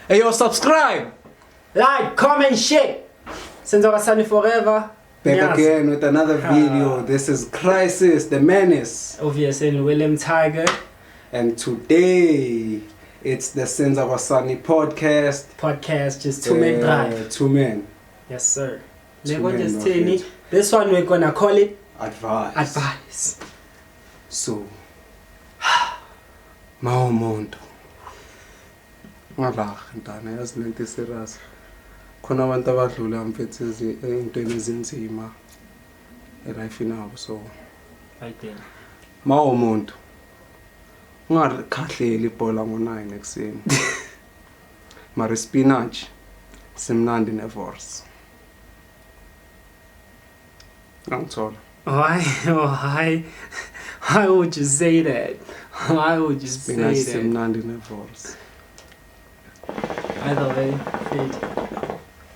Hey, yo, subscribe. Like, comment, share. Senzo Wasani forever. Back again with another video. This is Crisis, the Menace. Obviously, William Tiger. And today, it's the Senzo Wasani podcast. Just 2 men drive. 2 men. Yes, sir. This This one we're gonna call it Advice. So, Maumuntu. Ngala ntana yazi lento serious. Khona abantu abadlula mfethu ezintweni ezinzima elife nabo so. Ayidini. Maumuntu. Ungakhahleli ibhola ngo9 ekseni. Mari spinach simnandi nevorce. Ngithola. Why would you say that? Why would you say that? Simnandi nevorce. Either way,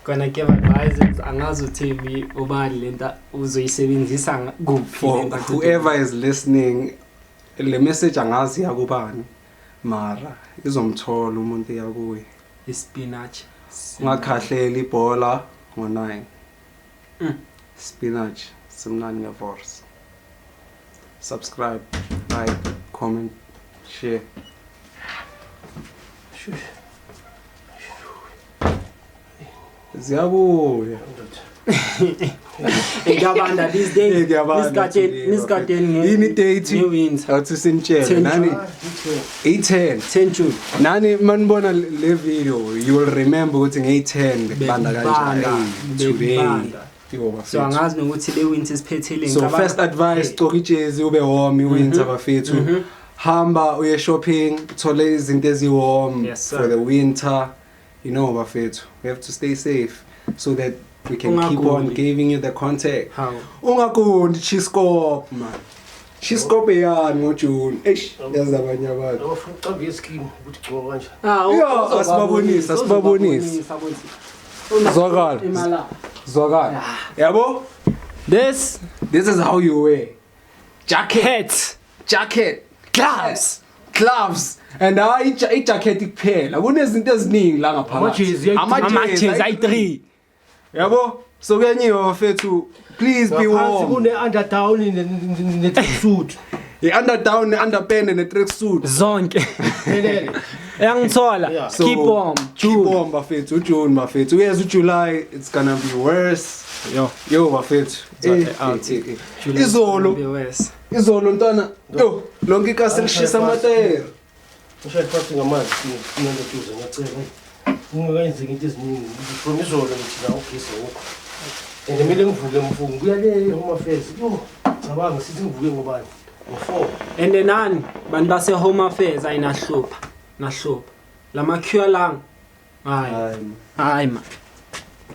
gonna give advices. Angazo TV ubani lenta uzoyisebenzisa kuphi. For whoever is listening, le message angazi yakubani mara izomthola umuntu yakuye. Spinach. Ungakhahlela ibhola ngo9. Spinach simnandi nevorce. Subscribe, like, comment, share. Ziyabuya. Ngiyabanda these days. Nisikade yini date awuthi sinitshele nani 10 June nani manibona le video you will remember ukuthi nge10 banda kanjani today. So angazi nokuthi le winter siphethele so first advice gcoka ijezi ube warm iwinter bafethu hamba uye shopping thole izinto eziwarm for the winter. You know, bafethu, we have to stay safe so that we can keep on giving you the contact. How? Ungakundi chiscope man. Chiscope yani ngoJune. Eish, yazi abanye abantu. Awufuna uqamba ischeme ukuthi gcoka kanje. Yo, asibabonisa. Zwakala. Yabo? This is how you wear. jacket, gloves. And i-jacket kuphela kunezinto eziningi la ngaphakathi amajezi ayi3 yabo so kuyenyiwe bafethu please be warm kune underdown ne tracksuit i-underdown ne-underpant ne-tracksuit zonke eyangithola keep warm bafethu uJune bafethu uyeza uJuly it's gonna be worse yo bafethu izolo ntwana yo lonke ikasi lishisa amatayera. Ngishaya phansi ngamanzi ngiyandoduza ngiyacela ungakayenzeki into eziningi from izolo ngithi la ugesi ngokho and kumele ngivuke mfungu kuyale home affairs yo cabanga sithi ngivuke ngobani ngo4 and nani bantu base home affairs ayinahlupha lama cure lang hayi man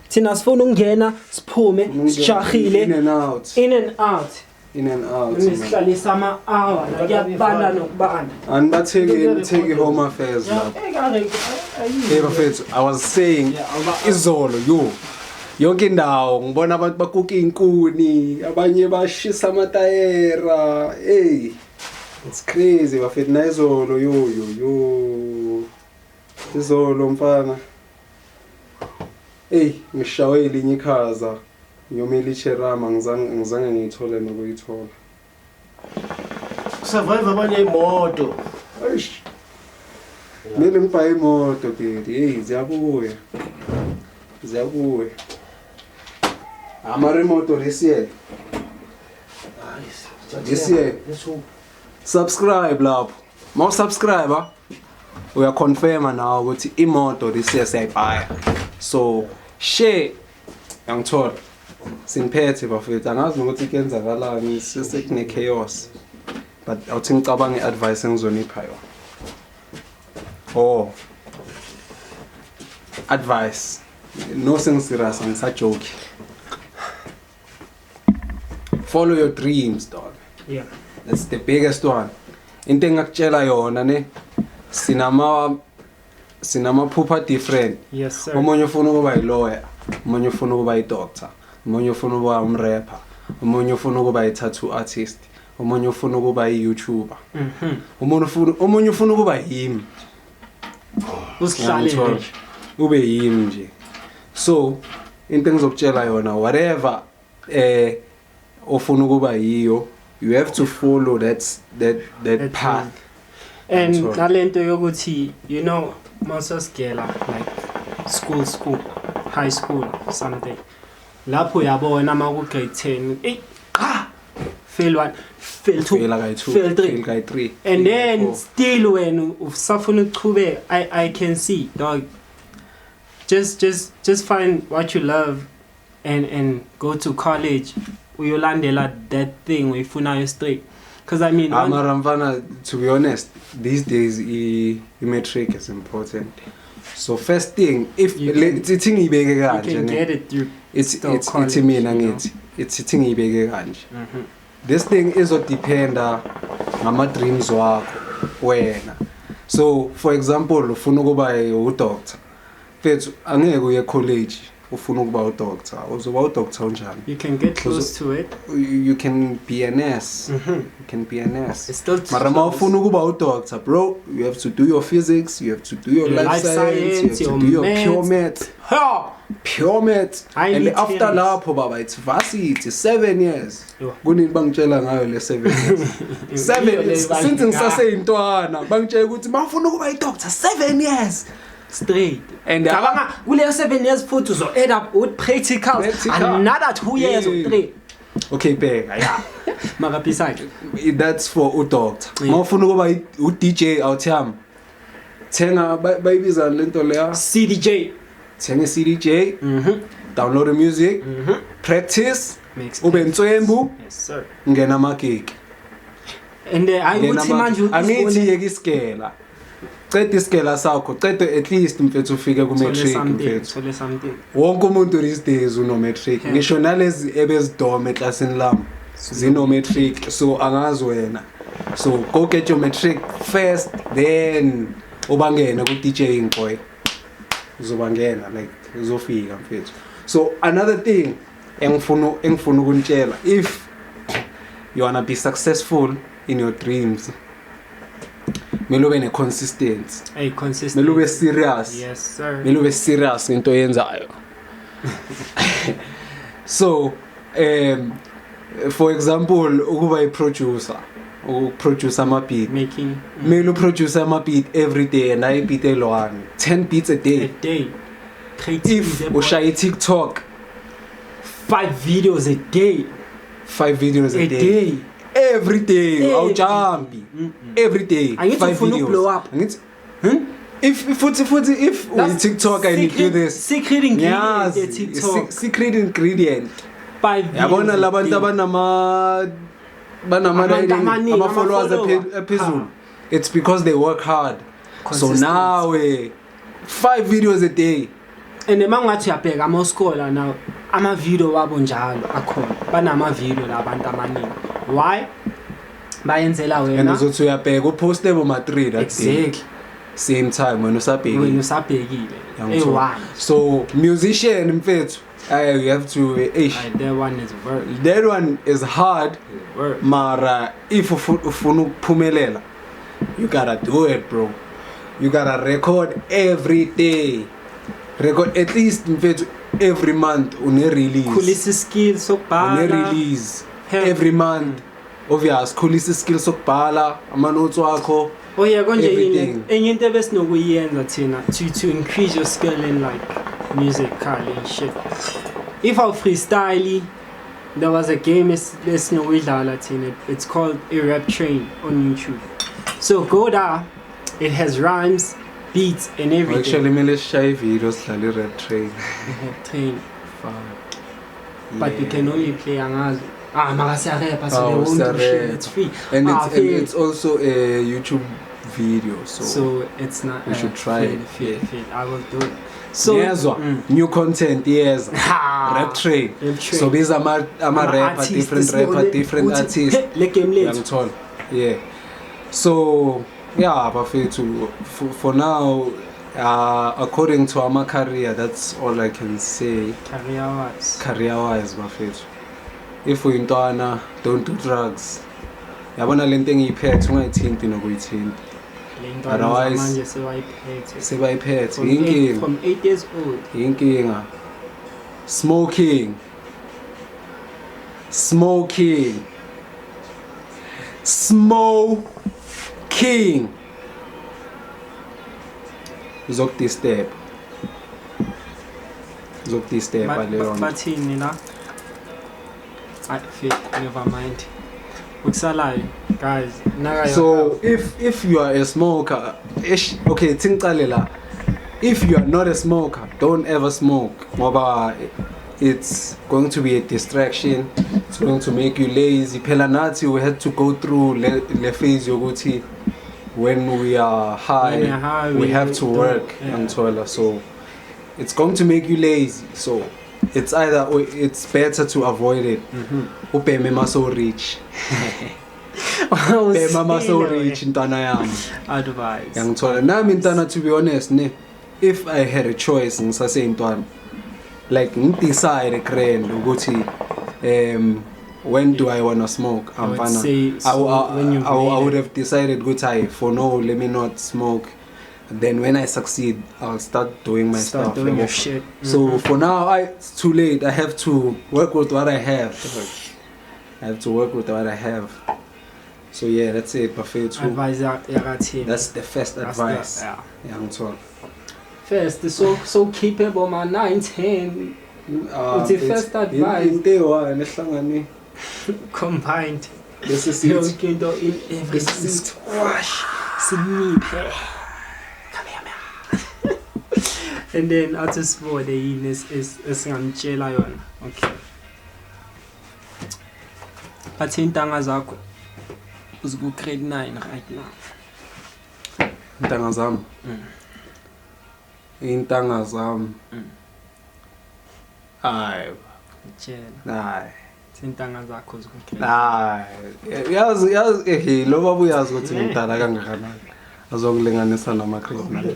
thina sifuna ukungena siphume sijahile in and out nisihlalisa ama-hour nakuyabanda nokubanda anibatheki home affairs lapho hey bafethu I was saying izolo yonke indawo ngibona abantu bakuka inkuni abanye bashisa amatayera hey it's crazy bafethu na izolo yo izolo mfana hey ngishawe elinye ikhaza ngiyomela iCherama ngizange ngiyithole nokuyithola survive abanye imoto eish mele ngibhaye imoto daddy hey ziyabuya ama remote this year subscribe lapho ma subscriber uya confirm now ukuthi imoto this year siyayibhaya so share ngithola sinphethe bafethu angazi ukuthi kuyenzakalani sesekune chaos but awuthi ngicabanga iadvice engizonipha yona advice no serious ngisajoke follow your dreams dog that's the biggest one into engakutshela yona ne sinamaphupha different yes sir omunye ufuna ukuba yilawyer omunye ufuna ukuba yidoctor omunye ufuna ukuba umrapper omunye ufuna ukuba yi-tattoo artist omunye ufuna ukuba yi-YouTuber omunye ufuna ukuba yimi Usihlalele nje. ube yimi nje. So into engizokutshela yona whatever ofuna ukuba yiyo, you have to follow that path. And nalento yokuthi you know masasgela like school high school something lapho uyabona maku grade 10 fail 1 fail 2 fail 3 and then still when usafuna ukuchubeka I can see dog just find what you love and go to college uyolandela that thing uyifunayo straight. Because I mean, Amaramvana, to be honest, these days matric is important. So first thing, if you can get it through. It's thing this thing is what depend on dreams wakho wena. So for example, ufuna ukuba udoctor. Mfethu angeke uye college ufuna ukuba udoctor. Uzoba udoctor unjani? You can get close to it. You can be a nurse. You can be a nurse. It's still Mara ufuna ukuba udoctor, bro, you have to do your physics, you have to do your life science, you have to do your pure maths. Pure maths. And after lapho baba it's varsity 7 years. Kunini bangitshela ngayo le 7 years. 7 years since ngisase intwana bangitshela ukuthi bafuna ukuba idoctor 7 years straight. And cabanga kule 7 years futhi uzo add up with practical another 2 years or 3. Okay bheka yeah. Makaphisake. That's for udoctor. Mawufuna ukuba uDJ awuthami. Thenga bayibiza lento leya CDJ. Thenga CDJ. Download the music. Practice. Ube ntswembu. Yes sir. Ngena ama-gig. And ayuthi manje angithi yeke iskela. Cede iskela sakho, cede at least mfethu ufike ku matric mfethu. Wonke umuntu these days uno matric. Ngisho nalezi ebezidome eclassini lami zino matric, so angazi wena. So go get your matric first, then ubangena ku DJing boy. Uzobangena like uzofika mfethu. So another thing engifuna ukunitshela, if you wanna be successful in your dreams, mele ube ne-consistency. Mele ube serious. Yes sir. Mele ube serious into yenzayo. So for example ukuba i-producer, produce ama-beat, mele uproduce ama-beat every day, and I beat elone 10 beats a day. If ushaya i-TikTok 5 videos a day. 5 videos a day. Every day, awujambi. Every day, 5 videos. Blow up. If we TikTok and you do this, secret ingredient TikTok. Secret ingredient. 5 videos. Yabona labantu banama followers ephezulu. It's because they work hard. So now 5 videos a day. And mangathi uyabheka ama scholar now ama video wabo njalo akhona. Banama video labantu amaningi. Why? Bayenzela wena. And uzothi uyabheka uposte bo ma3 that exactly. Same time when usabhekile. So musician mfethu, you have to that one is work. That one is hard. Mara if ufuna ukuphumelela, you gotta do it, bro. You gotta record every day. Record at least mfethu every month une release. Khulisa skills sokubhala. Une release every month. Obvious khulisa skills sokubhala, ama notes wakho. Oh yeah, konje enye into ebesinokuyenza thina to increase your skill in like musically and shit. If I freestyle, there was a game esinokuyidlala thina. It's called a rap train on YouTube. So go there, it has rhymes, beats and everything. Actually, mele shy videos dlala rap train. Train. But you can only play angazi. Makasiyarapha so they won't do shit. It's free. And it's also a YouTube video. So it's not. We should try it. I will do it. So new content, yes. Rap train. So these are my rapper, different artists. Yeah. So yeah, but for now, according to our career, that's all I can say. Career-wise, bafethu. If we intwana, don't do drugs. Yabona lento engiyiphethe ungayithinti nokuyithinta. Otherwise, manje sebayiphethe from inkinga. from 8 years old. Inkinga. Smoking. Smoking. Smoking. Zokudisturb. Leon. Bathini la? I feel never mind. Ukusalayo guys. So if you are a smoker, okay, tingqale la. If you are not a smoker, don't ever smoke. Ngoba it's going to be a distraction. It's going to make you lazy. Phela nathi we had to go through le phase yokuthi when we are high, we have to work ngithola. So it's going to make you lazy. So it's it's better to avoid it. Ubheme maso rich. Ubheme maso rich ntana yami. Advice. Ngithola nami ntana, to be honest ne, if I had a choice ngisase intwana, like ngidecide grand ukuthi when do I want to smoke, I would have decided ukuthi for no, let me not smoke. Then when I succeed, I'll start doing my stuff. Doing your shit. So for now, it's too late. I have to work with what I have. So yeah, that's it. Buffet too. Advice That's the first advice. Yeah. First, so capable man 9-10. It's the first advice. Combined. This is it. In every squash. And then after sport the illness is ngamtshela yona. Okay. Bathi intanga zakho uziku grade 9 right now. Intanga zami. Hayi. Tshela. Intanga zakho uziku grade. Hayi. Yazi lo baba uyazi ukuthi ngidala kangakanani. Azokulinganisa nama grade 9.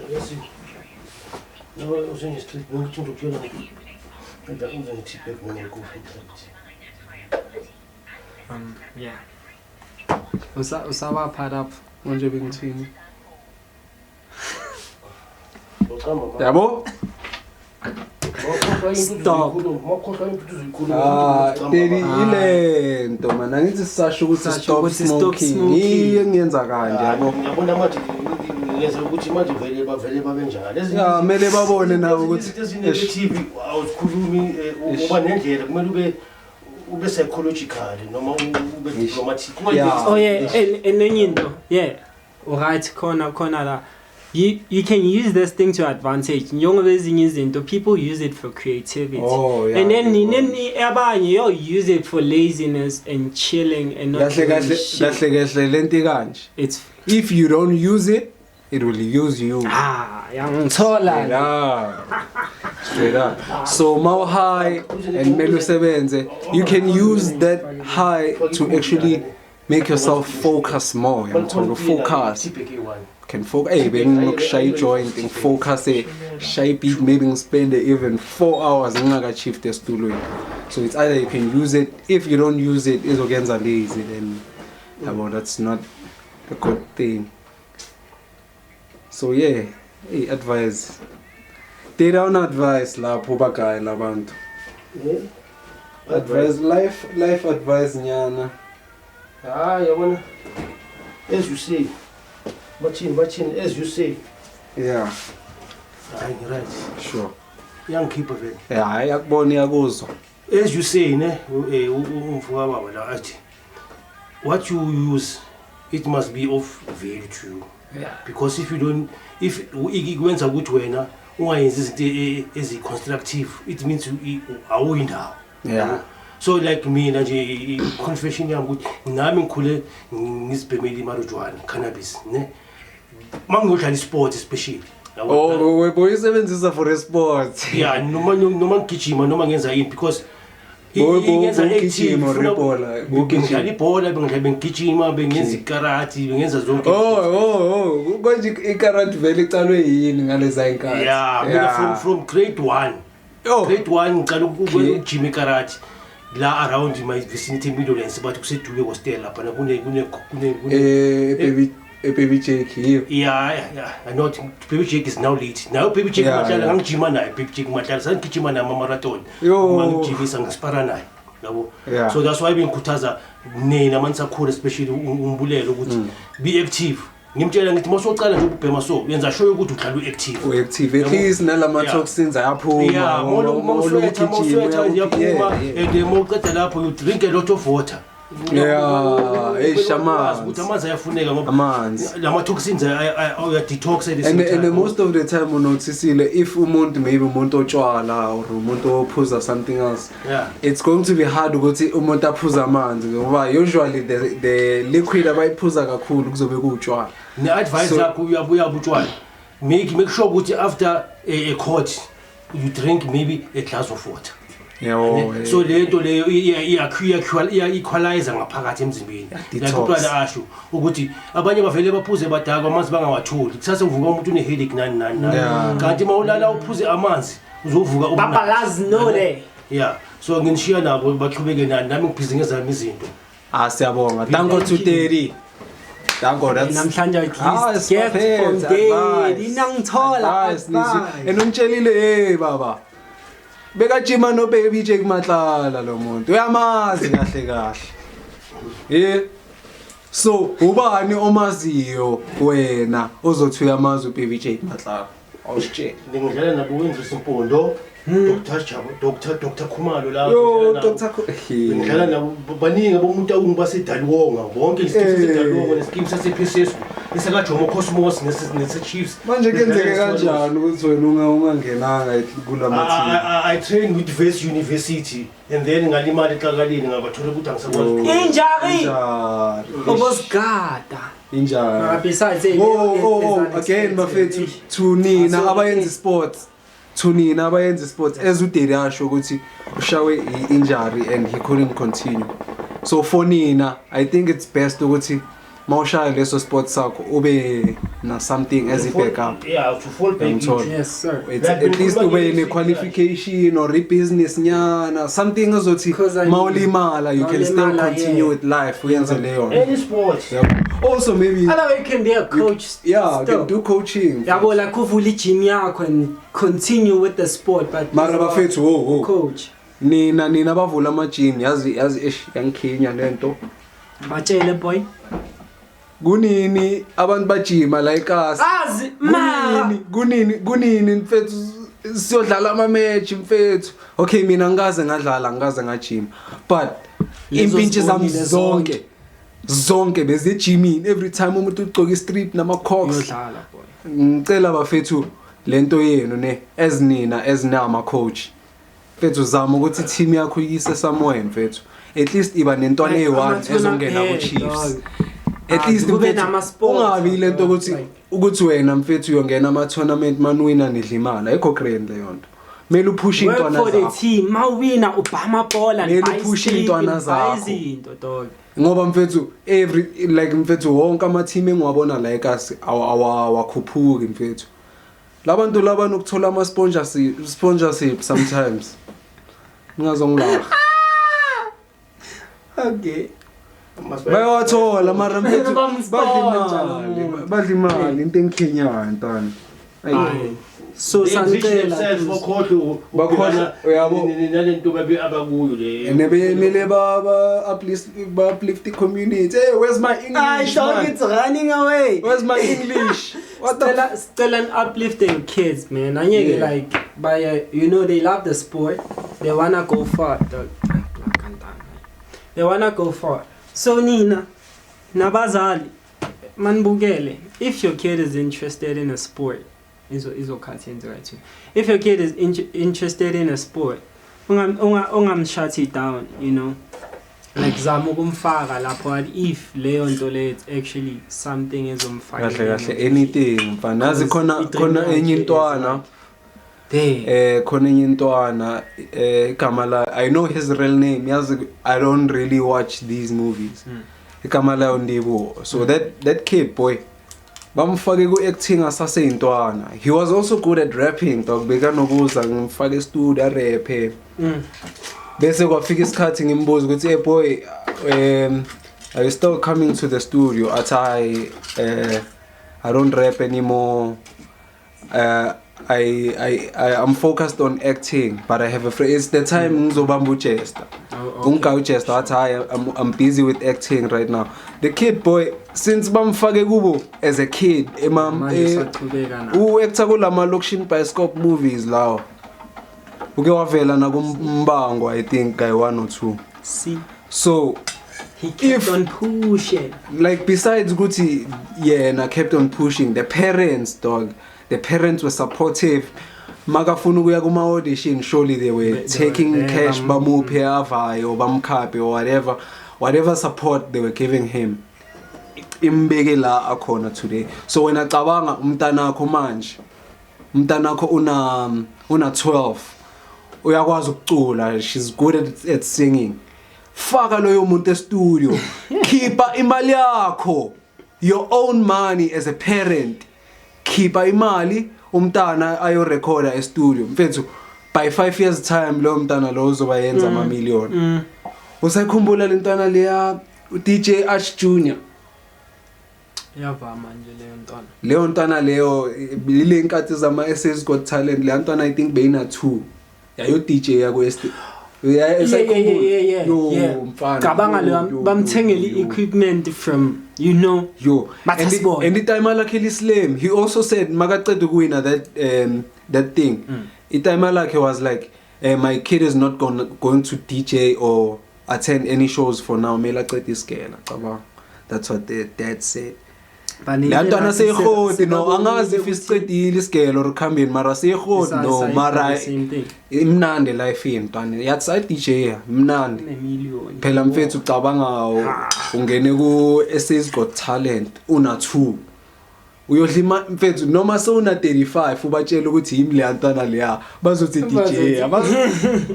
No, I was in the street, no, to kill him. And that was a tip when I go yeah. Usawa part up manje bengithini. Yabo? Stop. Dedi ilento mana ngithi sisasho ukuthi stop smoking. Ngiyenza kanje yabo. Ngiyabona manje ngenza ukuthi manje vele babe njalo. Yeah, mele babone nabo ukuthi TV awukhulumi uba nendlela kumele ube psychological noma ube diplomatic. Oh yeah, enenye into. Yeah. Alright, khona la. You can use this thing to advantage. People use it for creativity. Oh, yeah, and then you use it for laziness and chilling and not doing shit. It's if you don't use it, it will use you. Straight up. So more high and melu sebenze, you can use that high to actually make yourself focus more. Focus. Can focus. Hey, being shy joint and focus. Shy beat maybe spend even 4 hours and achieve this tool. So it's either you can use it. If you don't use it, it's against lazy. Then that's not a good thing. So yeah, hey, advice. They don't advise la pobagay la bantu. Advice life advice nyana. Yabona. As you say. Machine, as you say. Yeah. Right. Sure. Young keeper vele. Yeah, ayakubona yakuzwa. As you say, ne, what you use, it must be of value to you. Yeah. Because if you don't, if ikwenza ukuthi wena ungayenzi izinto ezi-constructive, it means awuyindawo. Yeah. So like mina nje confession yami ukuthi nami ngikhule ngizibhemela imarojwana, cannabis, ne? Mangiyodlala sport especially. Oh, weboyisebenzisa for a sport. Yeah, noma ngigijima noma ngenza yini because ngenza active ngidlala ibhola bengigijima bengenza ikarate bengenza zonke. Oh, konje ikarate vele icalwe yini ngaleza inkathi? Yeah, from grade 1. Grade 1 ngicala ukujima ikarate la around my vicinity Midlands but kuseduke hostel lapha kune Baby Jake yiyo. Yeah. I know Baby Jake is now late. Now Baby Jake Matala ngijima naye, Baby Jake Matala sangijima naye marathon. Mangijimisa ngispara naye. Yabo. So that's why bengikhuthaza nina manisakhula especially umbulelo ukuthi be active. Ngimtshela ngithi mawusoqala nje ukubhema so yenza sure ukuthi udlala uactive. Uactive at least nalama toxins ayaphuma. Yeah, mawuswetha yaphuma and mawuqeda lapho you drink a lot of water. Yeah, shaman. Ukuthi amanzi ayafuneka ngoba amanzi. Lama toxins aya detox at the same time. And most of the time unotisile if umuntu maybe umuntu otshwala or umuntu ophuza something else. Yeah. It's going to be hard ukuthi umuntu aphuza amanzi ngoba usually the liquid abayiphuza kakhulu kuzobe kuutshwala. Ne advice yakho uyabuya butshwala. Make sure ukuthi after a court you drink maybe a glass of water. Yeah, so lento leyo equalize ngaphakathi emzimbeni. Like uqala asho ukuthi abanye bavele baphuze badaka amanzi bangawatholi. Kusase uvuka umuntu une headache nani. Kanti mawulala uphuze amanzi uzovuka uba babalazi no le. Yeah. So nginishiya nabo baqhubeke nami ngibhizi ngezami izinto. Siyabonga. Thank God to 30. Thank God that's namhlanje at least get from there. Inangithola. Enongitshelile hey baba. Beka jima no Baby Jake Matlala lo muntu. Uyamazi kahle. So ubani omaziyo wena ozothi uyamazi uBaby Jake Matlala? Awusitshela. Ngidlala nabo wenza Simpondo. Dr. Khumalo la. Yo Dr. Ngidlala nabo baningi abomuntu ungibasedalwonga bonke isikhathi sedalwonga nesikimu sasePCS isaka Jomo Cosmos nese Chiefs. Manje kenzeke kanjani ukuthi wena ungangenanga kulama team? I trained with West University and then ngalimala eXakalini ngabathola ukuthi angisakwazi. Injari. Obosigada. Injari. Besides again bafethu to nina abayenza sports. Tunina abayenza sports as uDeli asho ukuthi ushawe injury and he couldn't continue. So for nina I think it's best ukuthi mawushaya leso sports sakho ube na something as a backup. Yeah, to fall back. Yes sir. It's at least ube ne qualification or business nyana something azothi mawulimala you can still continue with life uyenze leyo. Any sports. Also maybe you can be a coach. You can do coaching. Yabo like uvula gym yakho and continue with the sport but mara bafethu coach. Nina bavula ama gym yazi yangikhenya lento. Batshele boy. Kunini abantu bajima la eKasi. Azi mara. Kunini mfethu siyodlala ama match mfethu. Okay mina ngikaze ngajima but impintshi zami zonke beze gymini every time umuntu ugcoka istrip nama cocks. Uyodlala boy. Ngicela bafethu lento yenu ne as nama coach. Mfethu zama ukuthi team yakho iyise somewhere mfethu. At least iba nentwana eyi1 ezongena ku Chiefs. At least ungabi lento ukuthi wena mfethu uyongena ama tournament manwina nidlimala ayikho grand leyo nto. Mele upushe intwana zakho. For the team mawina ubhama bola mele upushe intwana zakho. Ngoba mfethu mfethu wonke ama team engiwabona la eKasi awakhuphuki mfethu. Labantu nokuthola ama sponsorship sometimes. Ngazongilala. Okay. Bayawathola mara mfethu badlimali into engikhenyayo ntana. So sangicela bakhona uyabo nalento babe abakuyo le nebemele uplift the community. Hey, where's my English? It's running away. Where's my English? What the still an uplifting kids, man. Anyeke like by they love the sport. They wanna go far. They wanna go far. So Nina nabazali manbukele if your kid is interested in a sport is okay right too. If your kid is interested in a sport ungamshut it down, like zama ukumfaka lapho if leyo nto le it's actually something ezomfaka kahle anything mfana nazi khona enye intwana khona enye intwana igama la I know his real name yazi I don't really watch these movies igama la Ndibo so that kid boy bamfake ku acting asaseyintwana. He was also good at rapping dog beka nokuza ngimfake studio rap bese kwafika isikhathi ngimbuza ukuthi boy are you still coming to the studio? I don't rap anymore. I'm focused on acting, but I have a friend. It's the time ngizobamba Chester. Chester. I'm busy with acting right now. The kid boy, since bamfake kubo as a kid, actor kulama location bioscope movies lawo. Uke wavela na kumbango, I think guy 1 or 2. See. So he kept on pushing. Like besides Gucci, yeah, and I kept on pushing. The parents were supportive. Magafunu kuya kuma audition, surely they were taking cash, bamuphe avayo or bamkhaphe or whatever support they were giving him. Imbeke la akhona today. So when acabanga umntanakho manje, umntanakho una 12. Uyakwazi ukucula, she's good at singing. Faka loyo muntu e-studio. Keepa imali yakho. Your own money as a parent. Keepa imali umntana ayo recorder e-studio. Mfethu by 5 years time lo mntana lo uzoba yenza ama million. Usayikhumbula lentwana leya DJ Ash Junior. Yava manje leyo ntwana. Leyo ntwana leyo ile inkathi zama SS Got Talent. Le ntwana I think beyina 2. Yayo DJ yako Yeah. Kabanga lo bamthengele equipment from and the time lakhe lislam, he also said makaqeda ukuwina that thing. The time lakhe was like my kid is not going to DJ or attend any shows for now. Mela qeda isikela cabanga. That's what the dad said. Lantwana sekhodi no angazi if isicedile isigelo or khambeni mara sekhodi no mara imnandi life yentwana yathi I DJ mnandi phela mfethu ucabangawo ungene ku SS Got Talent una 2 uyodlima mfethu noma sewuna 35 ubatshela ukuthi yimi leyantwana leya bazothi DJ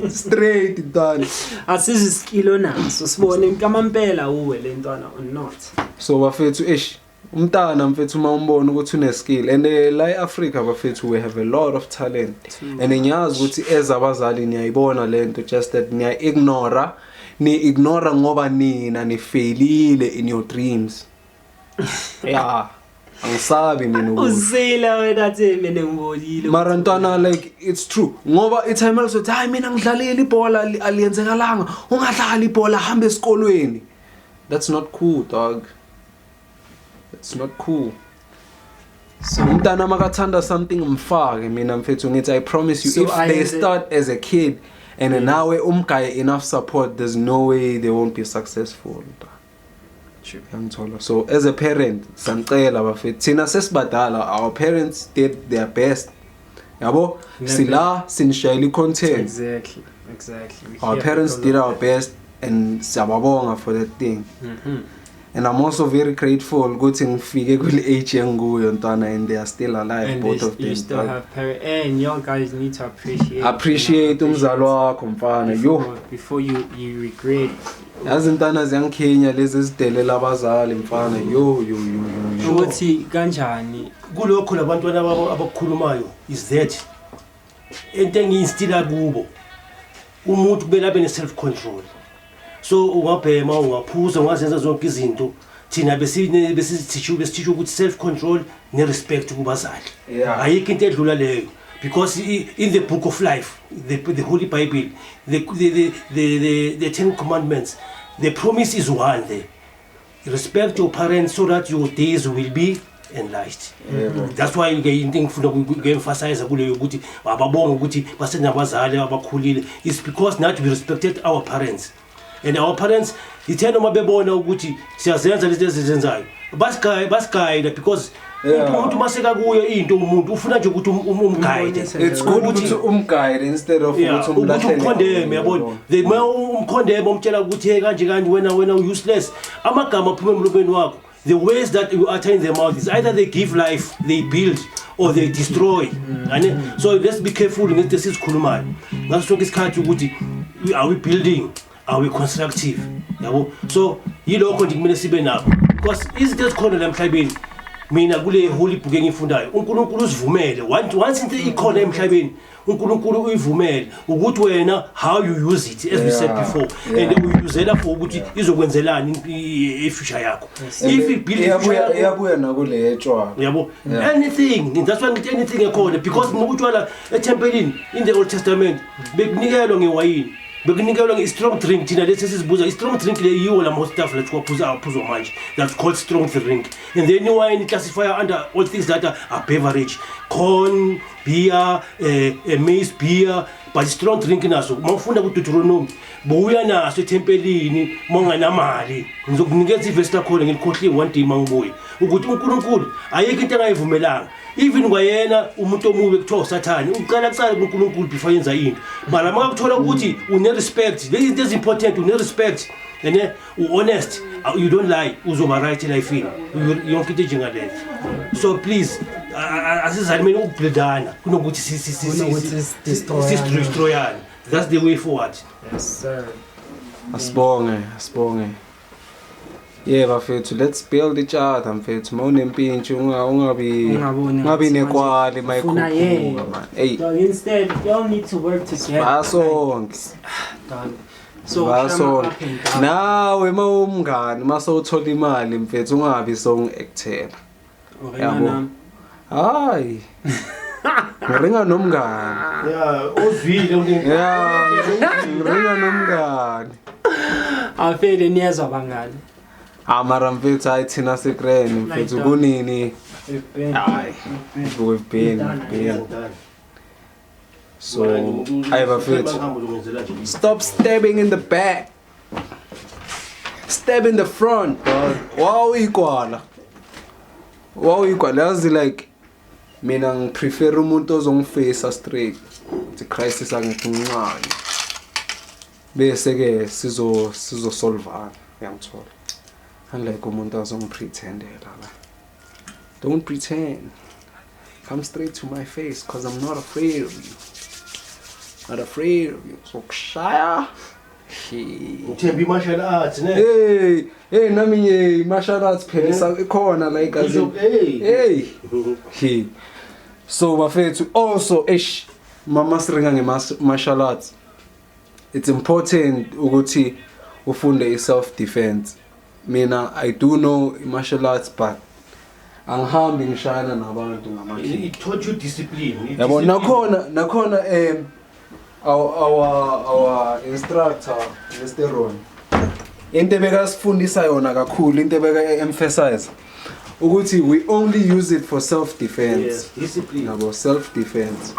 straight ntwana asizi skill naso sibone nkamampela uwe lentwana or not. So bafethu umntana mfethu uma umbona ukuthi une skill and la eAfrica bafethu we have a lot of talent and ngiyazi ukuthi ezabazali niyayibona lento just that ni-ignore ngoba nina nifailile in your dreams. Yeah, angisabi mina uzila wena athi mina ngibonile mara ntwana like it's true ngoba itime also hayi mina ngidlalela ibhola aliyenzekalanga ungadlala ibhola hamba esikolweni. That's not cool, dog. It's not cool. So umntana makathanda something mfake mina mfethu ngithi I promise you, so if they start as a kid and nawe umgaye enough support, there's no way they won't be successful. So as a parent sancela bafethu thina sesibadala, our parents did their best. Yabo sila sinishayela content. Exactly. Our parents did our best and siyababonga for that thing. And I'm also very grateful ukuthi ngifike kule age yanguyo ntwana and they are still alive, and both of them. You still have parents and young guys need to appreciate umzalo wakho mfana before you regret. Yazi ntwana ziyangikhenya lezi zidelela abazali mfana ukuthi kanjani kulokho labantwana abakukhulumayo is that into engiyinstila kubo umuntu kubelabe ne self control. So ungabhema ungaphuza ungazenza zonke izinto thina besithisha ukuthi self control ne respect kubazali. Ayikho into edlula leyo because in the book of life, the Holy Bible, the 10 commandments, the promise is one there. Respect your parents so that your days will be enlarged. That's why ngifuna emphasize kuleyo ukuthi ababonga ukuthi basenabazali abakhulile. It's because not we respected our parents. And our parents, ithena uma bebona ukuthi siyazenza lezi ezenzayo basigayida because umuntu maseka kuyo into umuntu ufuna nje ukuthi umguide. It's good ukuthi umguide instead of ukuthi umlahlele. Umkondeme yabona. The umkondeme umtshela ukuthi hey kanje wena useless. Amagama aphuma emlobeni wakho. The ways that you utter in their mouth is either they give life, they build, or they destroy. So let's be careful ngezinto esizikhulumayo. Ngaso sonke isikhathi ukuthi are we building? Are we constructive? Yabo. So yilokho nje kumele sibe nabo because izinto ezikhona la emhlabeni mina kule holy book engifundayo uNkulunkulu usivumele once into ikhona emhlabeni uNkulunkulu uyivumele ukuthi wena how you use it as we said before and uyuzela for ukuthi izokwenzelani ifuture yakho if you build iyabuya nakule etshwala yabo anything that's why ngithi anything ekhona because ngokutshwala etempelini in the Old Testament bekunikelwa ngewayini bekunikelwa nge-strong drink thina lesi sizibuza i-strong drink le yiwo la most stuff let's phuza manje that's called strong drink and then wine classify under all things that are beverage corn beer maize beer but strong drink naso mawufunda ku Deuteronomy buya naso etempelini monganamali ngizokunikeza ivesi lakhona ngilikhohliwe one day mangibuye ukuthi uNkulunkulu ayikho into engayivumelanga even kwayena umuntu omubi kuthiwa usathani uqala kuNkulunkulu before yenza into mara makuthola ukuthi une respect there is important une respect and honest you don't lie uzoba right life yonke into njengaleyo so please asizalimi ukubhedana kunokuthi destroyana that's the way forward. Yes sir. Asibonge bafethu let's build each other mfethu mawunempintshi ungabi nekwali mayikhuphuka man hey instead you all need to work together basonke so nawe mawumngani masawuthola imali mfethu ungabi actela yabo hayi ngiringa nomngani ozwile ngiringa nomngani afele niyezwa bangani amara mfethu hayi thina sekreni mfethu kunini hayi we've been so hayi bafethu stop stabbing in the back stab in the front wow ikwala yazi like mina ngiprefer umuntu ozongifacea straight the crisis angikuncane bese ke sizo solvana yangithola unlike umuntu azongipretendela la don't pretend come straight to my face because I'm not afraid of you so kushaya uthemba martial arts ne hey nami martial arts phela ikhona like hey so bafethu also mama siringa nge-martial arts it's important ukuthi ufunde i-self defense mina I do know martial arts but angihambi ngishayana nabantu ngamakhili it taught you discipline yabo nakhona our instructor Mr. Ron into bekasifundisa yona kakhulu into beka-emphasize ukuthi we only use it for self defense. Yes, discipline yabo self defense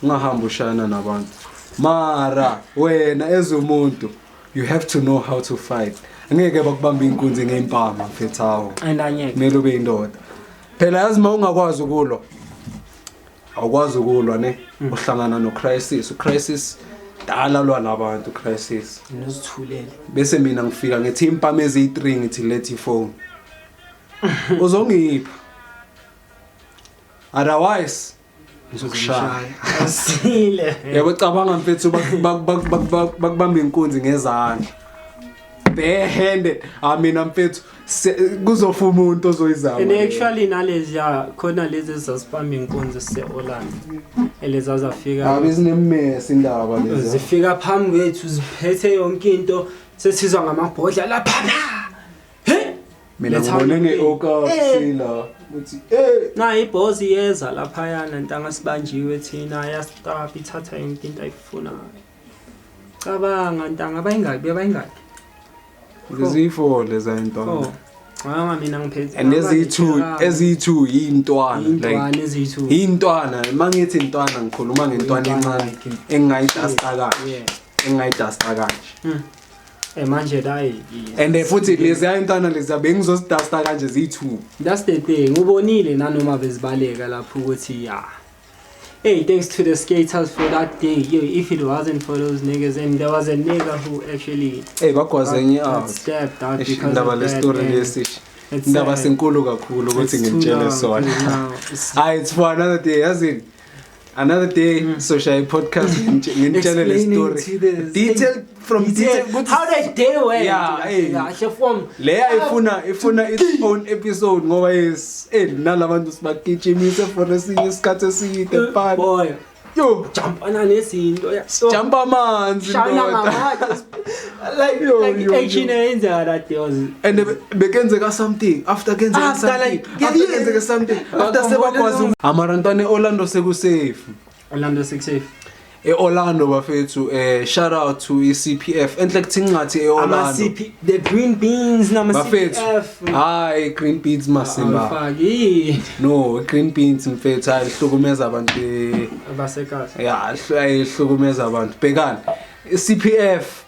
ungahamba ushayana nabantu mara wena ezumuntu you have to know how to fight angeke bakubamba inkunzi ngempama mfethawo andanyeke kumele ube indoda phela yazi mawungakwazi ukulwa awukwazi ukulwa ne uhlangana no crisis dala lwa nabantu crisis nozithulele bese mina ngifika ngethi impama ezi3 ngithi let phone uzongipha otherwise ngizokushaya asile yabo cabanga mfethu bakubamba inkunzi ngezandla barehanded mina mfethu kuzofa umuntu ozoyizama and actually nalezi khona lezi zasispam inkunzi seOrlando elezazafika abizinemess indaba lezi zifika phambi kwethu ziphethe yonke into sesizwa ngamabhodla lapha mina ngibone ngeokasila uthi na iboss yeza lapha yana ntanga sibanjiwe thina yastop ithatha yonke into ayifuna cabanga ntanga bayingaki lezifo leza intwana mama mina ngiphethe and ezi2 yintwana like ezi2 yintwana mangithi intwana ngikhuluma ngentwana encane engayidasta kanje manje dayi and futhi lezi ayintwana lezi bengizosidasta kanje zi2 that's the thing ubonile nanoma bezibaleka lapho ukuthi hey, thanks to the skaters for that day. Yo, if it wasn't for those niggas, and there was a nigga who actually stepped out because indaba le story lesishi indaba senkulu kakhulu ukuthi ngimtshele sona it's for another day yazini Another day, social podcast, ngintshele le story. Detail from detail. How that day went. Yeah, kahle form. Leya ifuna its own episode ngoba is nalabantu sibagijimise for esinye isikhathi eside part. Boy. Yo, Jump nezinto. jump amanzi. Shana ngamaji. Like action yenza that day was. And bekenzeka something after kenzeka something after sebakwazi amarantane Orlando sekusafe. Orlando safe. Orlando bafethu shout out to CPF enhle kuthi ngathi Orlando the green beans nama CPF hayi green beans masimba faki no green beans mfethu ayihlukumeza abantu abasekhazi ayihlukumeza abantu bhekani CPF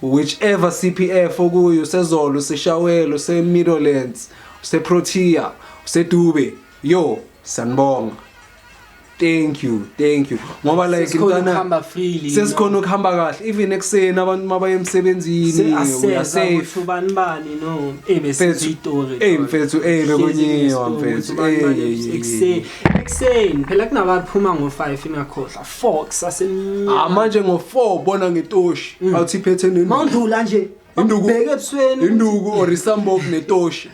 whichever CPF okuyo sezolo seshawelo seMidlands seProtea seDube yo sanibonga. Thank you ngoba like intana sesikhona ukuhamba kahle even ekseni abantu mabaye emsebenzini uya safe ubani no ebesizitori mfethu bekunyiwa mfethu ekseni phela kunabaphuma ngo5 ingakhohla Fox manje ngo4 bona ngetoshi awuthi phethe nini mandlula nje ubheke ebusweni induku or isambok netoshi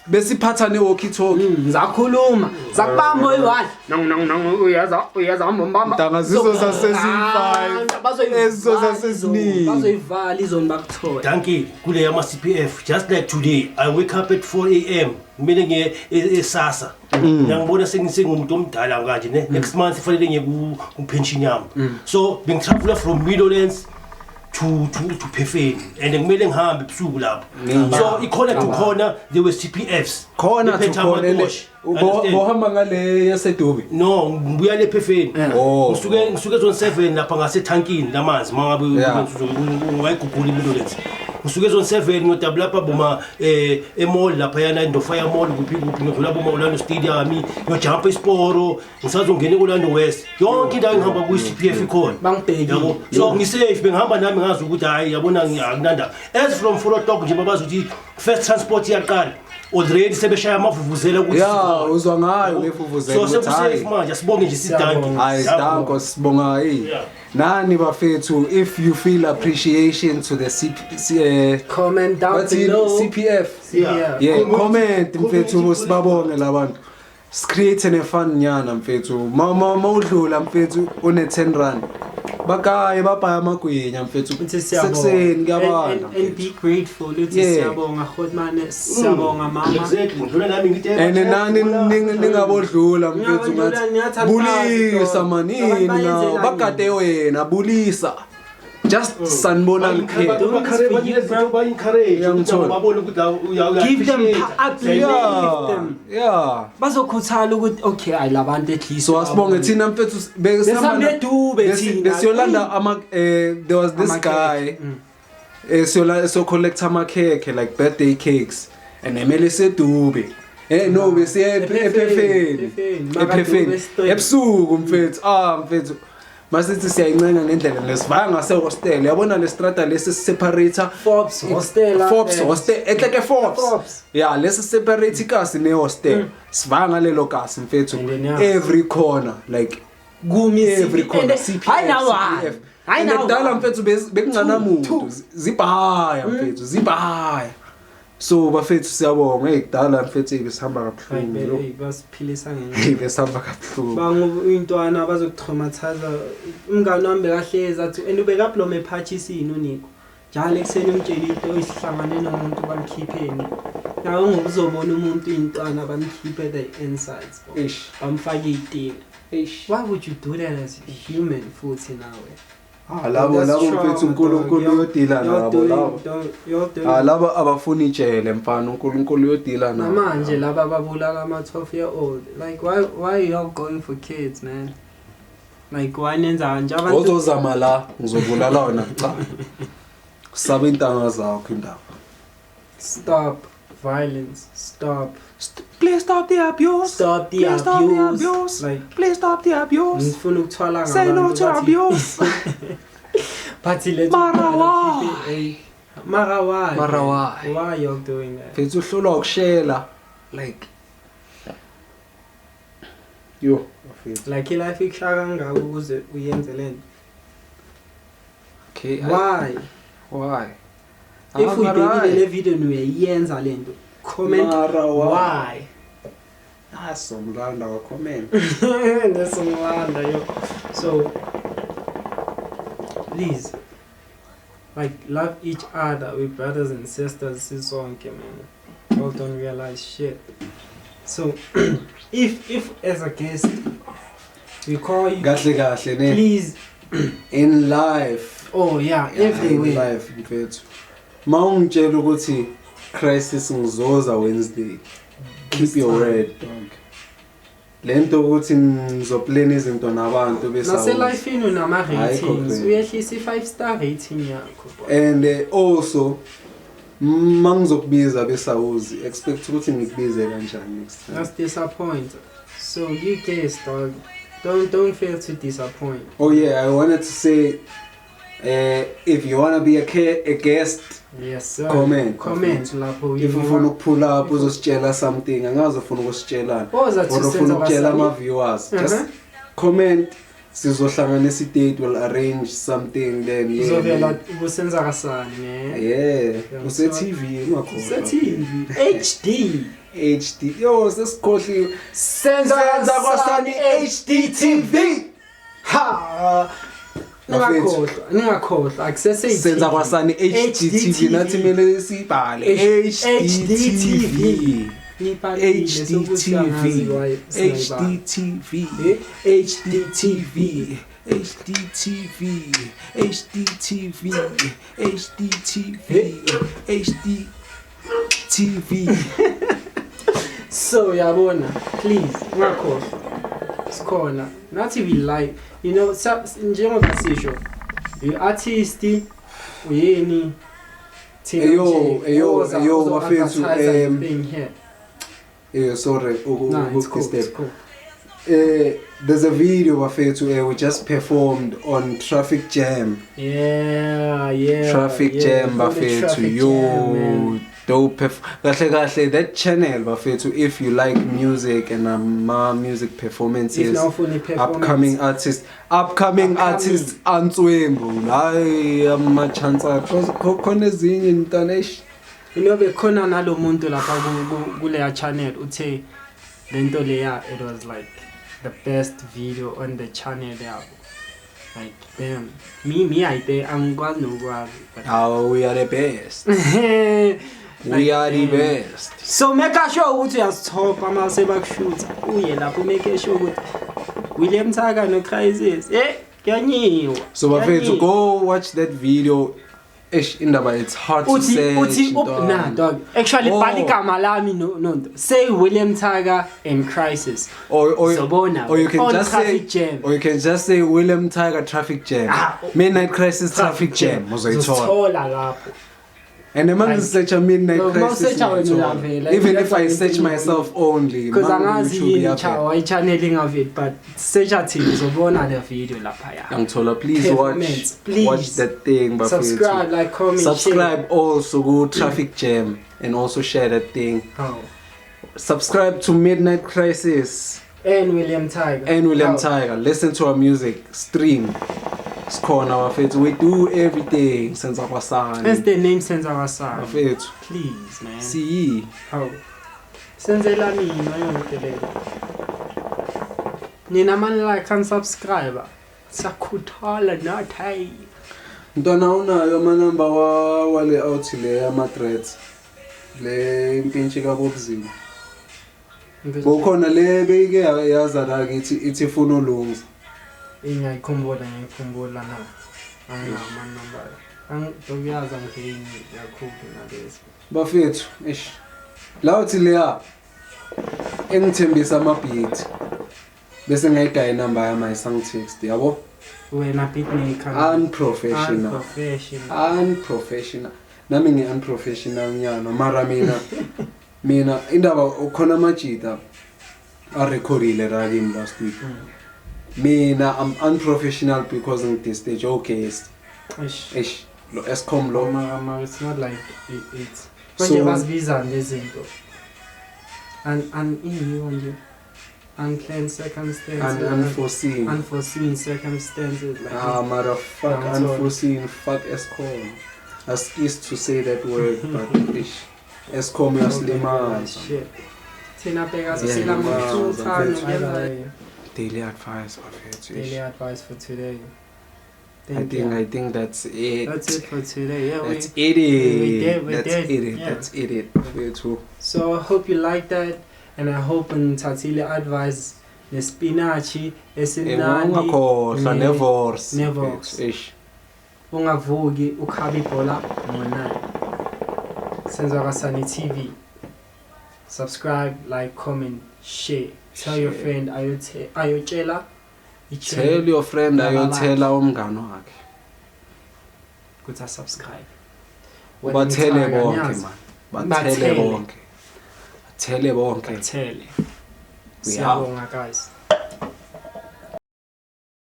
besiphathane walkie talkie ngizakhuluma zakubamba oyi1 uyaza mbamba dangaziso sasezi5 bazoyivala izona bakuthola Dankie kule yama CPF just like today I wake up at 4 AM kumele ngiye esasa ngiyangibona sengisengumuntu omdala kanje next month fanele ngiye ku pension yami so bengitravel from Midlands to Phefeni and kumele ngihambe ebusuku lapho so ikhona kukhona there were CPFs khona bohamba ngale yaseDube no ngibuya le Phefeni ngisuke zone 7 lapha ngase tankini lamanzi mangabe ungayigugula Midlands ngisuke zone 7 ngiyodabula lapha boma emall lapha yana indofire mall kuphi ngidlula boma Orlando Stadium ngiyojumpa isporo ngisazongena eOrlando West yonke indawo ngihamba ku CPF ikhona bangibheki yabo so ngisafe bengihamba nami ngazi ukuthi hayi yabona ngiyakunanda as from Forotok nje babazi ukuthi first transport iyaqala already sebeshaya amavuvuzela ukuthi uzwa ngayo lefuvuzela so sebusafe manje sibonge nje sidanki hayi danko sibonga nani bafethu if you feel appreciation to the comment down below CPF comment mfethu sibabonge labantu create ne fun nyana mfethu mama udlula mfethu une 10 rand bakaye babhaya amagwinya mfethu sekuseni ngiyabona and be grateful uthi siyabonga Godmane siyabonga mama exactly ngidlula nami ngithi nani ningabodlula mfethu ngathi bulisa manini nawo bagade wena bulisa just sanibona ngikhe ba encourage babona ukuthi give them uplift them bazokhuthala ukuthi okay labantu at least so asibonge thina mfethu besiyolanda there was this guy so collect ama cake like birthday cakes and emele seDube no besiye ephefeni ebusuku mfethu mfethu masithi siyayincenga ngendlela lesivaya ngase hostel yabona le strata lesi separator Forbes hostel ehleke Forbes lesi separate ikasi ne hostel sivaya ngalelo kasi mfethu every corner like kumi every corner CPF ayidala mfethu bekunganamuntu zibhaya mfethu zibhaya so bafethu siyabonga ekudala mfethu besihamba kabuhlungu basiphilisa ngenye besihamba kabuhlungu bangu intwana bazokutraumatize umngane wami bekahleza athi ubeka upload ephathisini uNiko njalo ekseni umtshela into isihlangane nomuntu bamkhipheni nawe ngokuzobona umuntu intwana bamkhiphe the insides bamfake itinga why would you do that as a human futhi nawe labo mfethu uNkulunkulu uyodila nabo labo abafuna ijele mfana uNkulunkulu uyodila nabo manje laba babulala ama 12 year old like why you all going for kids man like why nenza kanje abantu uzozama la ngizobulala wena cha kusaba intanga zakho indaba stop violence please stop the abuse like please stop the abuse ngifuna ukuthwala ngabantu say no to abuse but let's mara why you doing that mfethu uhlolwa ukushela like Yo, bafethu. Like ilife ikushaya kangaka ukuze uyenze lento. Okay. Why? If Ah, uyibhekile le video uyayenza lento. Comment Mara, why. Somlanda wa comment. That's somlanda yo. So please, like, love each other. We're brothers and sisters. Sisonke, man. Y'all don't realize shit. So if as a guest we call you, Kahle ne. please. In life. Oh yeah, everywhere. In life mfethu. Mawungitshela ukuthi crisis ngizoza Wednesday. Keep your word, dog. Lento ukuthi ngizoplana izinto nabantu bese Nase life ino nama ratings. Ayikho Uyehlisa 5-star rating yakho. and also mangizokubiza besawuzi expect ukuthi ngikubize kanjani next time. That's disappoint. So you guys, dog, don't fail to disappoint. Oh yeah, I wanted to say if you want to be a guest, Yes sir. comment lapho. if ufuna ukuphula up uzositshela something angazi ufuna ukusitshelana Oza or ufuna ukutshela ama viewers just comment sizohlanganisa date, will arrange something then yeah uzovela ubusenza kasani ne. yeah use TV ungakhohlwa Use TV HD yo sesikhohliwe senza kwasani HD TV ha ningakhohlwa akusese senza kwasani HD TV nathi kumele sibhale HD TV HDTV HDTV HDTV HDTV HDTV HDTV HDTV. So yabona, please ungakhohlwa sikhona nathi we like, you know, njengoba sisho artist uyeni Eyo bafethu thing here. Sorry It's cool. there's a video bafethu we just performed on Traffic Jam. Traffic Jam bafethu yo dope kahle that channel bafethu if you like music and music performances, upcoming artists Answembu hayi ama chance khona ezinye international. Inobe khona nalo muntu lapha kule channel uthe lento leya, it was like the best video on the channel yabo. Like damn, me I think angikwazi nokwazi, but we are the best. We are the best. So make sure ukuthi uyasithopa ama sebakushoot uye lapho, make sure ukuthi William Taka no Crisis kuyanyiwa. So bafethu go watch that video. Indaba it's hard to say. Nah dog, actually bhali igama lami no say William Taka and Crisis or you can just say William Taka Traffic Jam, Midnight Crisis Traffic Jam uzoyithola lapho. and the man search a Midnight Crisis even if I search myself only because angazi yini channel of it, but search athi uzobona the video lapha ya. Ngithola please watch that thing bafethu. Subscribe, like, comment, subscribe, share. also go Traffic Jam and also share that thing. Subscribe to Midnight Crisis and William Tiger. Listen to our music, stream. Skona bafethu, we do everything senza kwasani. That's the name Senza Kwasani bafethu. Please man. See. Senzela mina yonke le. Nina man like and subscribe. Sakhuthala nathi. Ntwana unayo ama number wale out le ama threads. Le impintshi kaBobzima. Bokhona le beke yaza la kithi ithi funa ulungisa. Ngiyikhumbula na. Angama number. Angiyaza ngeni yakhulu nalezi. Bafethu, la uthi leya engithembisa ama beat. Bese ngayigaya number yami ayisangitext yabo. Wena beat maker. Unprofessional. Nami ngi-unprofessional nyana mara mina indaba ukhona amajita arecordile la kimi last week. Mina I'm unprofessional because on this stage okay lo Eskom lo it's not like it's manje basibiza lezinto and ini nje unplanned circumstances, unforeseen circumstances. Like motherfucker, unforeseen. Fuck Eskom. I was used to say that word, but Eskom uyasilimaza. Shit. Thina bheka sisila ngokuthana. Daily advice of it. Daily advice for today. I think that's it. That's it for today. Yeah, that's we did. That's it. Me too. So I hope you like that, and I hope ngithathile advice nespinachi esimnandi. Ungakhohlwa nevorce. Nevorce. Ungavuki ukhaba ibhola ngo9. Senza kaSani TV. Subscribe, like, comment, share. Tell your friend ayotshela. Tell your friend ayotshela umngane wakhe. Kuthi subscribe. Bathele bonke man. Bathele bonke. Bathele bonke. Bathele. Siyabonga guys.